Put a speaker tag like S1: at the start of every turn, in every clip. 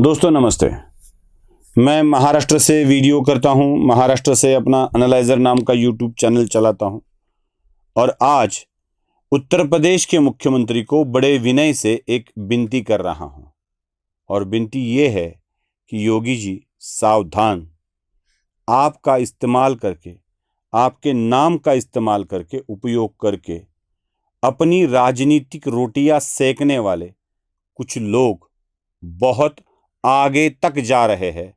S1: दोस्तों नमस्ते। मैं महाराष्ट्र से वीडियो करता हूं, महाराष्ट्र से अपना एनालाइजर नाम का यूट्यूब चैनल चलाता हूं और आज उत्तर प्रदेश के मुख्यमंत्री को बड़े विनय से एक विनती कर रहा हूं और विनती ये है कि योगी जी सावधान, आपका इस्तेमाल करके, आपके नाम का इस्तेमाल करके, उपयोग करके अपनी राजनीतिक रोटियां सेकने वाले कुछ लोग बहुत आगे तक जा रहे हैं,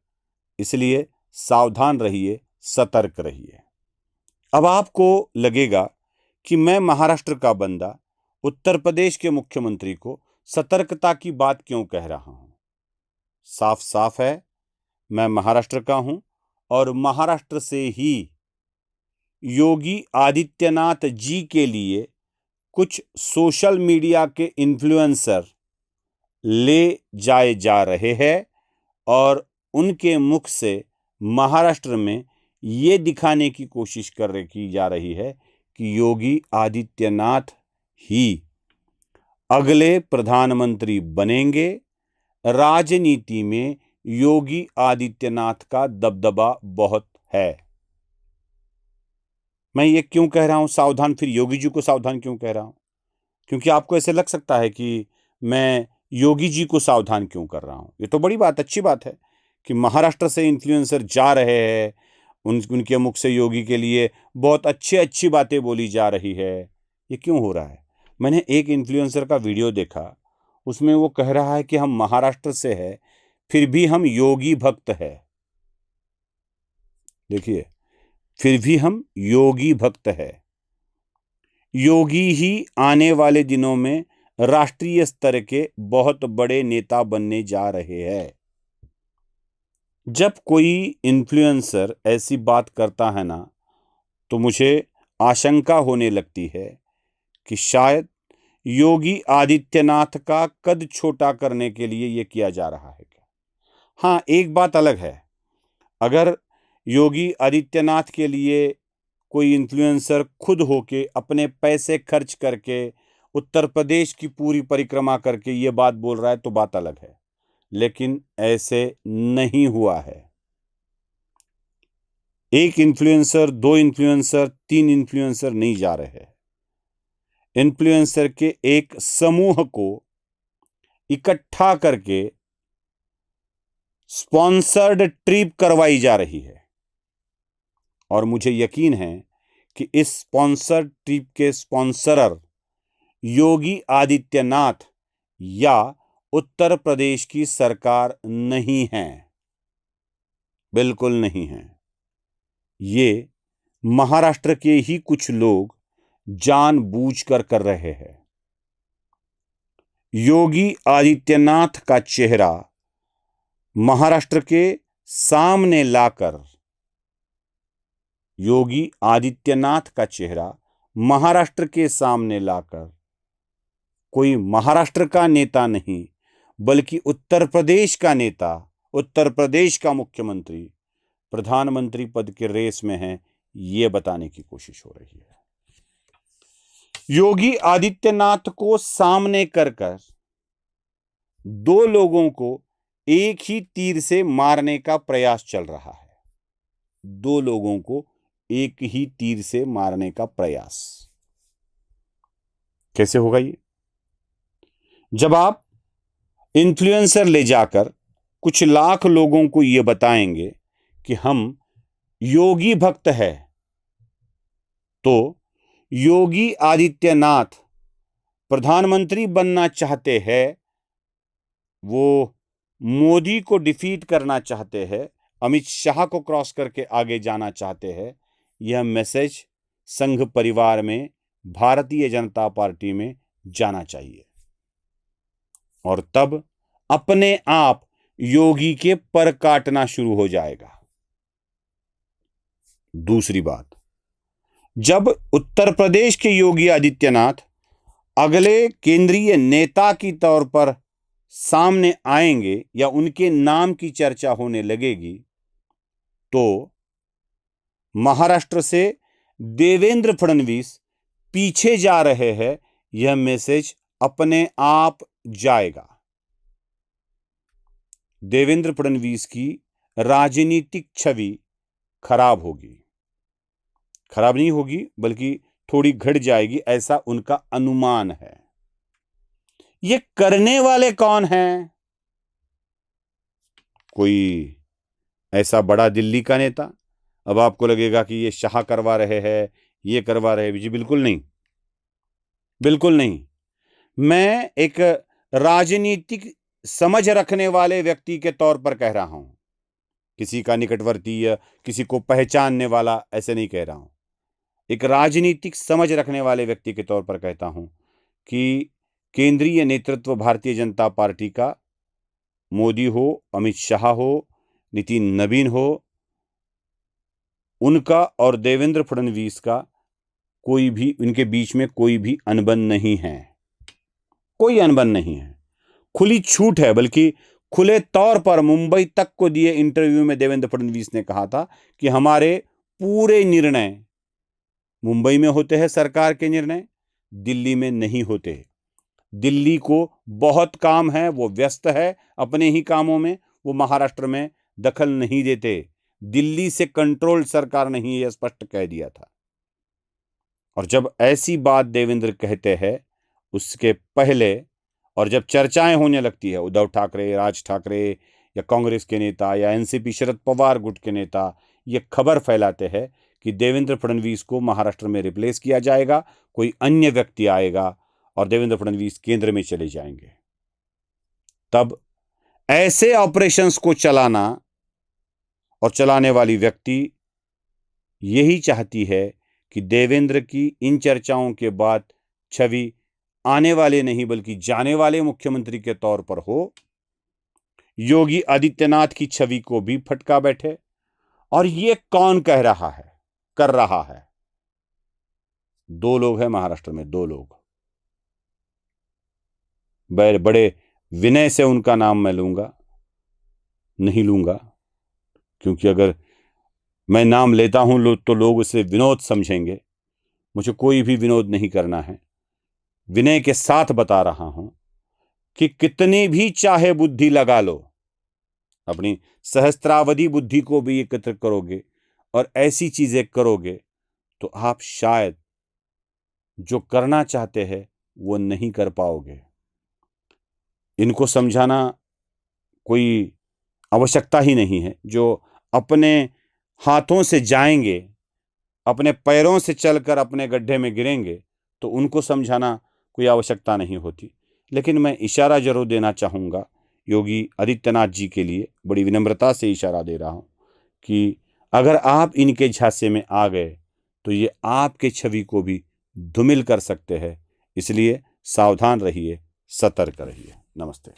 S1: इसलिए सावधान रहिए, सतर्क रहिए। अब आपको लगेगा कि मैं महाराष्ट्र का बंदा उत्तर प्रदेश के मुख्यमंत्री को सतर्कता की बात क्यों कह रहा हूं। साफ साफ है, मैं महाराष्ट्र का हूं और महाराष्ट्र से ही योगी आदित्यनाथ जी के लिए कुछ सोशल मीडिया के इन्फ्लुएंसर ले जाए जा रहे हैं और उनके मुख से महाराष्ट्र में ये दिखाने की कोशिश की जा रही है कि योगी आदित्यनाथ ही अगले प्रधानमंत्री बनेंगे। राजनीति में योगी आदित्यनाथ का दबदबा बहुत है। मैं ये क्यों कह रहा हूं सावधान, फिर योगी जी को सावधान क्यों कह रहा हूं? क्योंकि आपको ऐसे लग सकता है कि मैं योगी जी को सावधान क्यों कर रहा हूं। ये तो बड़ी बात, अच्छी बात है कि महाराष्ट्र से इन्फ्लुएंसर जा रहे हैं, उनके मुख से योगी के लिए बहुत अच्छी बातें बोली जा रही है। ये क्यों हो रहा है? मैंने एक इन्फ्लुएंसर का वीडियो देखा, उसमें वो कह रहा है कि हम महाराष्ट्र से है फिर भी हम योगी भक्त है। देखिए, फिर भी हम योगी भक्त है। योगी ही आने वाले दिनों में राष्ट्रीय स्तर के बहुत बड़े नेता बनने जा रहे हैं। जब कोई इन्फ्लुएंसर ऐसी बात करता है ना, तो मुझे आशंका होने लगती है कि शायद योगी आदित्यनाथ का कद छोटा करने के लिए ये किया जा रहा है क्या। हाँ, एक बात अलग है, अगर योगी आदित्यनाथ के लिए कोई इन्फ्लुएंसर खुद होके अपने पैसे खर्च करके उत्तर प्रदेश की पूरी परिक्रमा करके ये बात बोल रहा है तो बात अलग है, लेकिन ऐसे नहीं हुआ है। एक इन्फ्लुएंसर, दो इन्फ्लुएंसर, तीन इन्फ्लुएंसर नहीं जा रहे हैं। इन्फ्लुएंसर के एक समूह को इकट्ठा करके स्पॉन्सर्ड ट्रिप करवाई जा रही है और मुझे यकीन है कि इस स्पॉन्सर्ड ट्रिप के स्पॉन्सरर योगी आदित्यनाथ या उत्तर प्रदेश की सरकार नहीं है, बिल्कुल नहीं है। ये महाराष्ट्र के ही कुछ लोग जानबूझकर कर रहे हैं। योगी आदित्यनाथ का चेहरा महाराष्ट्र के सामने लाकर, योगी आदित्यनाथ का चेहरा महाराष्ट्र के सामने लाकर कोई महाराष्ट्र का नेता नहीं बल्कि उत्तर प्रदेश का नेता, उत्तर प्रदेश का मुख्यमंत्री प्रधानमंत्री पद के रेस में है, ये बताने की कोशिश हो रही है। योगी आदित्यनाथ को सामने कर दो लोगों को एक ही तीर से मारने का प्रयास चल रहा है। दो लोगों को एक ही तीर से मारने का प्रयास कैसे होगा ये? जब आप इन्फ्लुएंसर ले जाकर कुछ लाख लोगों को यह बताएंगे कि हम योगी भक्त है, तो योगी आदित्यनाथ प्रधानमंत्री बनना चाहते हैं, वो मोदी को डिफीट करना चाहते हैं, अमित शाह को क्रॉस करके आगे जाना चाहते हैं। यह मैसेज संघ परिवार में, भारतीय जनता पार्टी में जाना चाहिए और तब अपने आप योगी के पर काटना शुरू हो जाएगा। दूसरी बात, जब उत्तर प्रदेश के योगी आदित्यनाथ अगले केंद्रीय नेता की तौर पर सामने आएंगे या उनके नाम की चर्चा होने लगेगी, तो महाराष्ट्र से देवेंद्र फडणवीस पीछे जा रहे हैं, यह मैसेज अपने आप जाएगा। देवेंद्र फडणवीस की राजनीतिक छवि खराब होगी। खराब नहीं होगी बल्कि थोड़ी घट जाएगी, ऐसा उनका अनुमान है। ये करने वाले कौन हैं? कोई ऐसा बड़ा दिल्ली का नेता? अब आपको लगेगा कि ये शाह करवा रहे हैं, ये करवा रहे हैं। जी बिल्कुल नहीं, बिल्कुल नहीं। मैं एक राजनीतिक समझ रखने वाले व्यक्ति के तौर पर कह रहा हूं, किसी का निकटवर्ती या किसी को पहचानने वाला ऐसे नहीं कह रहा हूं। एक राजनीतिक समझ रखने वाले व्यक्ति के तौर पर कहता हूं कि केंद्रीय नेतृत्व भारतीय जनता पार्टी का, मोदी हो, अमित शाह हो, नितिन नवीन हो, उनका और देवेंद्र फडणवीस का कोई भी, उनके बीच में कोई भी अनबन नहीं है। कोई अनबन नहीं है, खुली छूट है। बल्कि खुले तौर पर मुंबई तक को दिए इंटरव्यू में देवेंद्र फडणवीस ने कहा था कि हमारे पूरे निर्णय मुंबई में होते हैं, सरकार के निर्णय दिल्ली में नहीं होते। दिल्ली को बहुत काम है, वो व्यस्त है अपने ही कामों में, वो महाराष्ट्र में दखल नहीं देते। दिल्ली से कंट्रोल सरकार नहीं, यह स्पष्ट कह दिया था। और जब ऐसी बात देवेंद्र कहते हैं, उसके पहले और जब चर्चाएं होने लगती है, उद्धव ठाकरे, राज ठाकरे या कांग्रेस के नेता या एनसीपी शरद पवार गुट के नेता ये खबर फैलाते हैं कि देवेंद्र फडणवीस को महाराष्ट्र में रिप्लेस किया जाएगा, कोई अन्य व्यक्ति आएगा और देवेंद्र फडणवीस केंद्र में चले जाएंगे, तब ऐसे ऑपरेशंस को चलाना और चलाने वाली व्यक्ति यही चाहती है कि देवेंद्र की इन चर्चाओं के बाद छवि आने वाले नहीं बल्कि जाने वाले मुख्यमंत्री के तौर पर हो। योगी आदित्यनाथ की छवि को भी फटका बैठे। और ये कौन कह रहा है, कर रहा है? दो लोग हैं महाराष्ट्र में, दो लोग। बड़े विनय से उनका नाम मैं नहीं लूंगा, क्योंकि अगर मैं नाम लेता हूं तो लोग उसे विनोद समझेंगे। मुझे कोई भी विनोद नहीं करना है। विनय के साथ बता रहा हूं कि कितनी भी चाहे बुद्धि लगा लो, अपनी सहस्त्रावधि बुद्धि को भी एकत्र करोगे और ऐसी चीजें करोगे तो आप शायद जो करना चाहते हैं वो नहीं कर पाओगे। इनको समझाना कोई आवश्यकता ही नहीं है। जो अपने हाथों से जाएंगे, अपने पैरों से चलकर अपने गड्ढे में गिरेंगे, तो उनको समझाना कोई आवश्यकता नहीं होती। लेकिन मैं इशारा जरूर देना चाहूँगा योगी आदित्यनाथ जी के लिए, बड़ी विनम्रता से इशारा दे रहा हूँ कि अगर आप इनके झांसे में आ गए तो ये आपके छवि को भी धूमिल कर सकते हैं। इसलिए सावधान रहिए, सतर्क रहिए। नमस्ते।